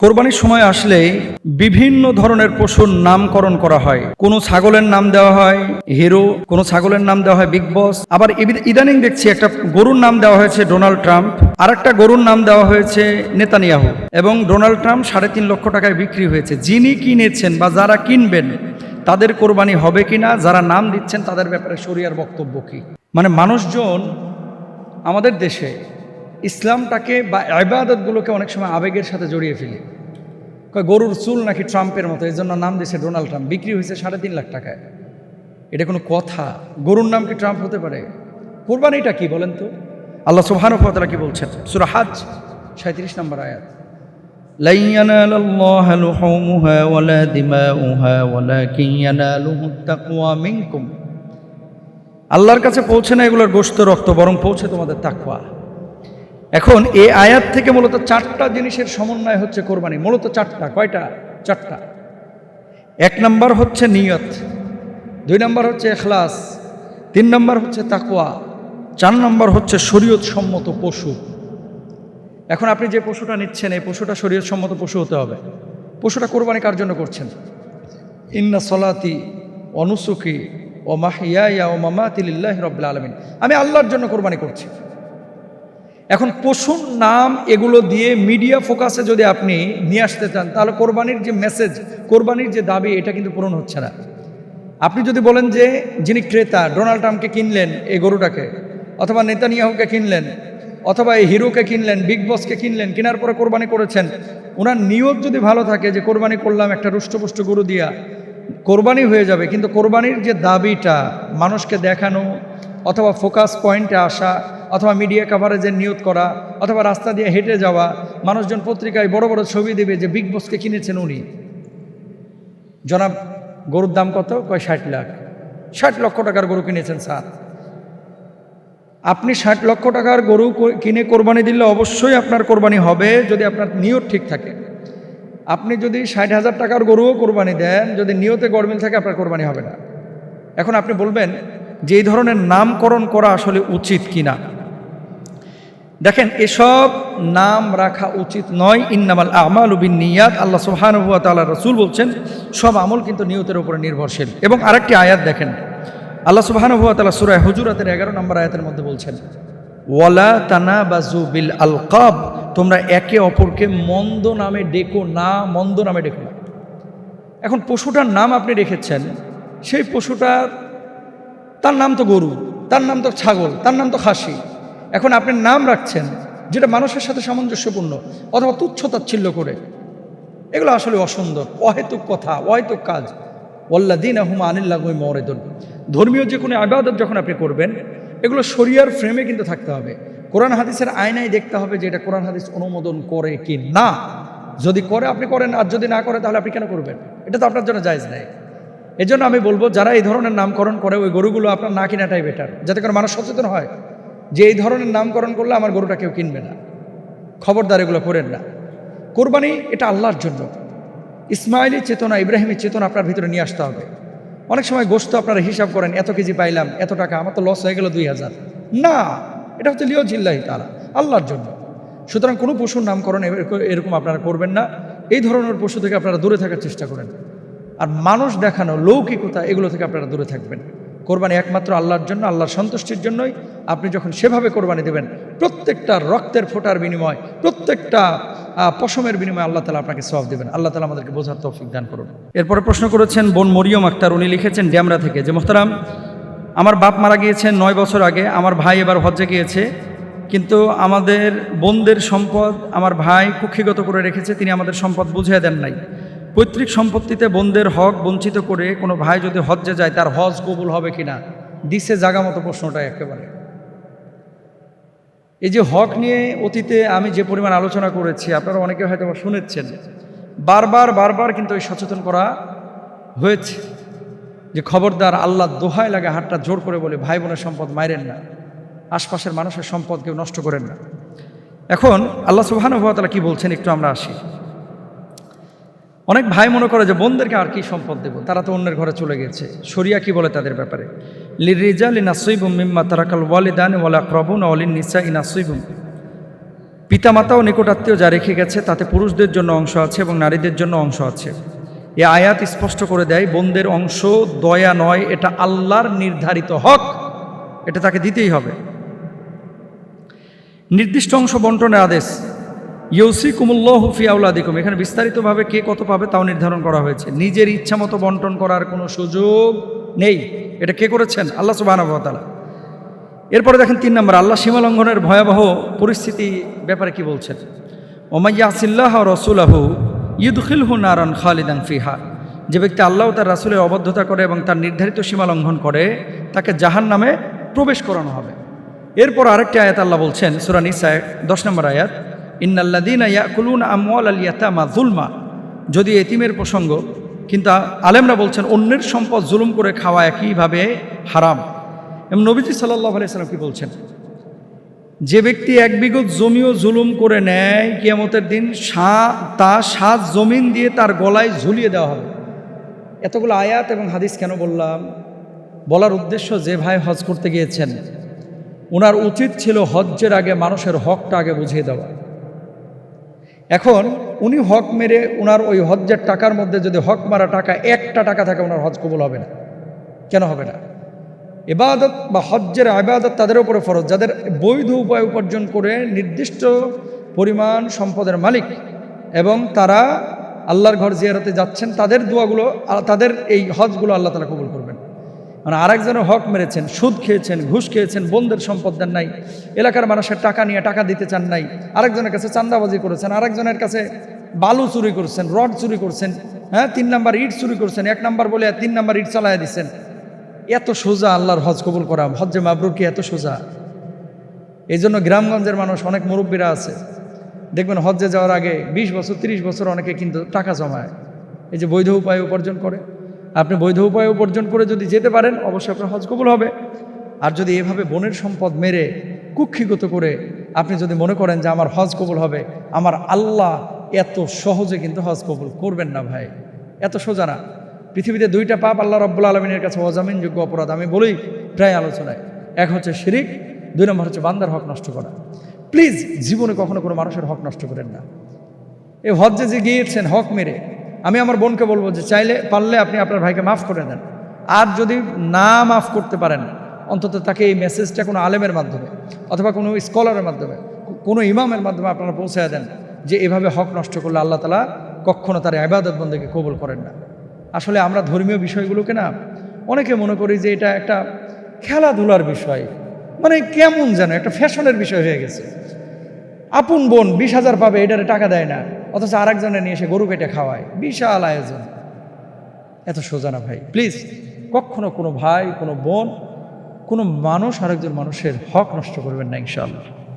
কোরবানির সময় আসলেই বিভিন্ন ধরনের পশুর নামকরণ করা হয়। কোনো ছাগলের নাম দেওয়া হয় হিরো, কোনো ছাগলের নাম দেওয়া হয় বিগ বস, আবার ইদানিং দেখছি একটা গরুর নাম দেওয়া হয়েছে ডোনাল্ড ট্রাম্প, আর একটা গরুর নাম দেওয়া হয়েছে নেতানিয়াহু। এবং ডোনাল্ড ট্রাম্প 3.5 লক্ষ টাকায় বিক্রি হয়েছে। যিনি কিনেছেন বা যারা কিনবেন তাদের কোরবানি হবে কিনা, যারা নাম দিচ্ছেন তাদের ব্যাপারে শরিয়ার বক্তব্য কি? মানে মানুষজন আমাদের দেশে ইসলামটাকে বা ইবাদতগুলোকে অনেক সময় আবেগের সাথে জড়িয়ে ফেলে। গরুর চুল নাকি ট্রাম্পের মতো, এই জন্য নাম দিয়েছে ডোনাল্ড ট্রাম্প, বিক্রি হয়েছে 3.5 লাখ টাকায়। এটা কোনো কথা? গরুর নাম কি ট্রাম্প হতে পারে? কোরবানিটা কি বলেন তো? আল্লাহ সুবহানাহু ওয়া তাআলা কি বলছেন? সূরা হজ 37 নম্বর আয়াত, লা ইয়ানালাল্লাহু লুহুমুহা ওয়ালা দিমাউহা ওয়ালাকিন ইয়ানালুহুত তাকওয়া মিনকুম। আল্লাহর কাছে পৌঁছে না এগুলোর গোশত রক্ত, বরং পৌঁছে তোমাদের তাকওয়া। এখন এই আয়াত থেকে মূলত 4টা জিনিসের সমন্বয় হচ্ছে কোরবানি। মূলত 4টা। কয়টা? 4টা। 1 নম্বর হচ্ছে নিয়ত, 2 নম্বর হচ্ছে ইখলাস, 3 নম্বর হচ্ছে তাকওয়া, 4 নম্বর হচ্ছে শরীয়ত সম্মত পশু। এখন আপনি যে পশুটা নিচ্ছেন এই পশুটা শরীয়ত সম্মত পশু হতে হবে। পশুটা কোরবানি কার জন্য করছেন? ইন্না সলাতি ওয়া নুসুকি ওয়া মাহইয়ায়া ওয়া মামাতি লিল্লাহি রাব্বিল আলামিন। আমি আল্লাহর জন্য কোরবানি করছি। এখন পশুর নাম এগুলো দিয়ে মিডিয়া ফোকাসে যদি আপনি নিয়ে আসতে চান, তাহলে কোরবানির যে মেসেজ, কোরবানির যে দাবি, এটা কিন্তু পূরণ হচ্ছে না। আপনি যদি বলেন যে যিনি ক্রেতা ডোনাল্ড ট্রাম্পকে কিনলেন এই গরুটাকে, অথবা নেতানিয়াহুকে কিনলেন, অথবা এই হিরোকে কিনলেন, বিগ বসকে কিনলেন, কেনার পরে কোরবানি করেছেন, ওনার নিয়ত যদি ভালো থাকে যে কোরবানি করলাম একটা রুষ্টপুষ্ট গরু দিয়া, কোরবানি হয়ে যাবে। কিন্তু কোরবানির যে দাবিটা মানুষকে দেখানো, অথবা ফোকাস পয়েন্টে আসা, অথবা মিডিয়া কাভারেজের নিয়ত করা, অথবা রাস্তা দিয়ে হেঁটে যাওয়া, মানুষজন পত্রিকায় বড় বড় ছবি দেবে যে বিগ বসকে কিনেছেন উনি। জনাব, গরুর দাম কত? কয় 60 লাখ। 60 লক্ষ টাকার গরু কিনেছেন স্যার। আপনি 60 লক্ষ টাকার গরু কিনে কোরবানি দিলে অবশ্যই আপনার কোরবানি হবে যদি আপনার নিয়ত ঠিক থাকে। আপনি যদি 60,000 টাকার গরুও কোরবানি দেন, যদি নিয়তে গরমিল থাকে, আপনার কোরবানি হবে না। এখন আপনি বলবেন যে এই ধরনের নামকরণ করা আসলে উচিত কিনা। দেখেন, এসব নাম রাখা উচিত নয়। ইন্নামাল আমালু বিন্নিয়াত, আল্লাহ সুবহানাহু ওয়া তাআলা, রাসূল বলছেন সব আমল কিন্তু নিয়তের উপরে নির্ভরশীল। এবং আরেকটি আয়াত দেখেন, আল্লাহ সুবহানাহু ওয়া তাআলা সূরা হুজুরাতের 11 নম্বর আয়াতের মধ্যে বলছেন, ওয়ালা তানাবাজু বিল আলকাব, তোমরা একে অপরকে মন্দ নামে ডেকো না, মন্দ নামে ডেকো না। এখন পশুটার নাম আপনি রেখেছেন, সেই পশুটার তার নাম তো গরু, তার নাম তো ছাগল, তার নাম তো খাসি। এখন আপনি নাম রাখছেন যেটা মানুষের সাথে সামঞ্জস্যপূর্ণ, অথবা তুচ্ছ-তাচ্ছিল্য করে। এগুলো আসলে অসুন্দর, অহেতুক কথা, অহেতুক কাজ। ওয়াল্লাযীনা হুম আনিল লাগওয়ি মুরিদুন। ধর্মীয় যে কোনো ইবাদত যখন আপনি করবেন, এগুলো শরিয়ার ফ্রেমে কিন্তু থাকতে হবে। কোরআন হাদিসের আয়নায় দেখতে হবে যে এটা কোরআন হাদিস অনুমোদন করে কি না। যদি করে আপনি করেন, আর যদি না করে তাহলে আপনি কেন করবেন? এটা তো আপনার জন্য জায়েজ নাই। এজন্য আমি বলবো, যারা এই ধরনের নামকরণ করে ওই গরুগুলো আপনার না কেনাটাই বেটার, যাতে করে মানুষ সচেতন হয় যে এই ধরনের নামকরণ করলে আমার গরুটা কেউ কিনবে না। খবরদার এগুলো করেন না। কোরবানি এটা আল্লাহর জন্য। ইসমাইলি চেতনা, ইব্রাহিমী চেতনা আপনার ভিতরে নিয়ে আসতে হবে। অনেক সময় গোশত আপনারা হিসাব করেন, এত কেজি পাইলাম, এত টাকা, আমার তো লস হয়ে গেল 2000। না, এটা হচ্ছে লিওজিল্লাহি তাআলা, আল্লাহর জন্য। সুতরাং কোনো পশুর নামকরণ এরকম আপনারা করবেন না। এই ধরনের পশু থেকে আপনারা দূরে থাকার চেষ্টা করেন। আর মানুষ দেখানো, লৌকিকতা, এগুলো থেকে আপনারা দূরে থাকবেন। কোরবানি একমাত্র আল্লাহর জন্য, আল্লাহর সন্তুষ্টির জন্যই। আপনি যখন সেভাবে কোরবানি দেবেন, প্রত্যেকটা রক্তের ফোঁটার বিনিময়, প্রত্যেকটা পশমের বিনিময়ে আল্লাহ তাআলা আপনাকে সওয়াব দেবেন। আল্লাহ তাআলা আমাদেরকে বোঝার তৌফিক দান করুন। এরপরে প্রশ্ন করেছেন বোন মরিয়ম আক্তার, উনি লিখেছেন ড্যামরা থেকে, যে মোহতারাম, আমার বাপ মারা গিয়েছেন 9 বছর আগে। আমার ভাই এবার হজ্জে গিয়েছে, কিন্তু আমাদের বোনদের সম্পদ আমার ভাই কুক্ষিগত করে রেখেছে, তিনি আমাদের সম্পদ বুঝিয়ে দেন নাই। পৈতৃক সম্পত্তিতে বোনদের হক বঞ্চিত করে কোনো ভাই যদি হজ্জে যায়, তার হজ কবুল হবে কিনা? দিছে জাগা মতো প্রশ্নটা একেবারে। এই যে হক নিয়ে অতীতে আমি যে পরিমাণ আলোচনা করেছি, আপনারা অনেকে হয়তো শুনেছেন, বারবার কিন্তু এই সচেতন করা হয়েছে যে খবরদার, আল্লাহ দোহাই লাগে, হাতটা জোর করে বলে, ভাই বোনের সম্পদ মাইরেন না, আশপাশের মানুষের সম্পদ কেউ নষ্ট করেন না। এখন আল্লাহ সুবহানাহু ওয়া তাআলা কি বলছেন একটু আমরা আসি। অনেক ভাই মনে করে যে বোনদেরকে আর কি সম্পদ দেব, তারা তো অন্যের ঘরে চলে গেছে। শরিয়া কি বলে তাদের ব্যাপারে? লিররিজালি নাসীবুম মিম্মা তারাকাল ওয়ালিদানি ওয়াল আকরাবুন ওয়া লিন-নিসাই নাসীবুম। পিতামাতা ও নিকটাত্মীয় যা রেখে গেছে তাতে পুরুষদের জন্য অংশ আছে এবং নারীদের জন্য অংশ আছে। এ আয়াত স্পষ্ট করে দেয় বোনদের অংশ দয়া নয়, এটা আল্লাহর নির্ধারিত হক, এটা তাকে দিতেই হবে। নির্দিষ্ট অংশ বন্টনের আদেশ, ইউসিকুমুল্লাহু ফি আওলাদিকুম, এখানে বিস্তারিতভাবে কে কত পাবে তাও নির্ধারণ করা হয়েছে। নিজের ইচ্ছা মতো বন্টন করার কোনো সুযোগ নেই। এটা কে করেছেন? আল্লাহ সুবহানাহু ওয়া তাআলা। এরপরে দেখেন 3 নম্বর, আল্লাহ সীমা লঙ্ঘনের ভয়াবহ পরিস্থিতি ব্যাপারে কি বলছেন। ওয়া ইয়াসিল্লাহ ওয়া রাসূলাহু ইউদখিলহু নারান খালিদান ফিহা, যে ব্যক্তি আল্লাহ ও তার রাসূলের অবাধ্যতা করে এবং তার নির্ধারিত সীমা লঙ্ঘন করে তাকে জাহান্নামে প্রবেশ করানো হবে। এরপর আরেকটি আয়াত আল্লাহ বলছেন সূরা নিসা 10 নম্বর আয়াত, ইন্নাল্লাযীনা ইয়াকুলুনা আমওয়ালাল ইয়াতামা যুলমা, যদি এতিমের প্রসঙ্গ, কিন্তু আলেমরা বলছেন অন্যের সম্পদ জুলুম করে খাওয়া একইভাবে হারাম। এবং নবীজি সাল্লাল্লাহু আলাইহি সাল্লাম কি বলছেন, যে ব্যক্তি 1 বিঘত জমিও জুলুম করে নেয় কিয়ামতের দিন তা 7 জমিন দিয়ে তার গলায় ঝুলিয়ে দেওয়া হবে। এতগুলো আয়াত এবং হাদিস কেন বললাম? বলার উদ্দেশ্য, যে ভাই হজ করতে গিয়েছেন ওনার উচিত ছিল হজ্জের আগে মানুষের হকটা আগে বুঝিয়ে দেওয়া। এখন উনি হক মেরে ওনার ওই হজ্জের টাকার মধ্যে যদি হক মারা টাকা 1টা টাকা থাকে, ওনার হজ কবুল হবে না। কেন হবে না? ইবাদত বা হজ্জের ইবাদত তাদের উপরে ফরজ যাদের বৈধ উপায় উপার্জন করে নির্দিষ্ট পরিমাণ সম্পদের মালিক এবং তারা আল্লাহর ঘর জিয়ারতে যাচ্ছেন, তাদের দোয়াগুলো, তাদের এই হজগুলো আল্লাহ তাআলা কবুল করবেন। মানে আরেকজনের হক মেরেছেন, সুদ খেয়েছেন, ঘুষ খেয়েছেন, বন্ধের সম্পদ দেন নাই, এলাকার মানুষের টাকা নিয়ে টাকা দিতে চান নাই, আরেকজনের কাছে চান্দাবাজি করেছেন, আরেকজনের কাছে বালু চুরি করছেন, রড চুরি করছেন, 3 নাম্বার ইট চুরি করছেন, 1 নাম্বার বলে 3 নাম্বার ইট চালাইয়া দিচ্ছেন। এত সোজা আল্লাহর হজ কবুল করা, হজ্জে মাবরুর কি এত সোজা? এই জন্য গ্রামগঞ্জের মানুষ, অনেক মুরব্বীরা আছে দেখবেন হজ্জে যাওয়ার আগে 20 বছর 30 বছর অনেকে কিন্তু টাকা জমায়, এই যে বৈধ উপায়ে উপার্জন করে। আপনি বৈধ উপায়ে উপার্জন করে যদি যেতে পারেন অবশ্যই আপনার হজ কবুল হবে। আর যদি এভাবে বোনের সম্পদ মেরে কুক্ষিগত করে আপনি যদি মনে করেন যে আমার হজ কবুল হবে, আমার আল্লাহ এত সহজে কিন্তু হজ কবুল করবেন না ভাই, এত সোজা না। পৃথিবীতে 2টা পাপ আল্লাহ রাব্বুল আলামিনের কাছে অজামিনযোগ্য অপরাধ, আমি বলি প্রায় আলোচনায়। এক হচ্ছে শিরিক, 2 নম্বর হচ্ছে বান্দার হক নষ্ট করা। প্লিজ জীবনে কখনো কোনো মানুষের হক নষ্ট করেন না। এই হজ্জে যে গিয়েছেন হক মেরে, আমি আমার বোনকে বলবো যে চাইলে পারলে আপনি আপনার ভাইকে মাফ করে দেন। আর যদি না মাফ করতে পারেন, অন্তত তাকে এই মেসেজটা কোনো আলেমের মাধ্যমে অথবা কোনো স্কলারের মাধ্যমে, কোনো ইমামের মাধ্যমে আপনারা পৌঁছায় দেন যে এভাবে হক নষ্ট করলে আল্লাহ তাআলা কখনো তার ইবাদত বন্দেগী কবুল করেন না। আসলে আমরা ধর্মীয় বিষয়গুলোকে না অনেকে মনে করি যে এটা একটা খেলাধুলার বিষয়, মানে কেমন যেন একটা ফ্যাশনের বিষয় হয়ে গেছে। আপন বোন 20,000 পাবে, এটারে টাকা দেয় না, অথচ আরেকজনে নিয়ে এসে গরু কেটে খাওয়ায়, বিশাল আয়োজন। এত সোজা না ভাই। প্লিজ কখনো কোনো ভাই, কোনো বোন, কোনো মানুষ আরেকজন মানুষের হক নষ্ট করবেন না ইনশাআল্লাহ।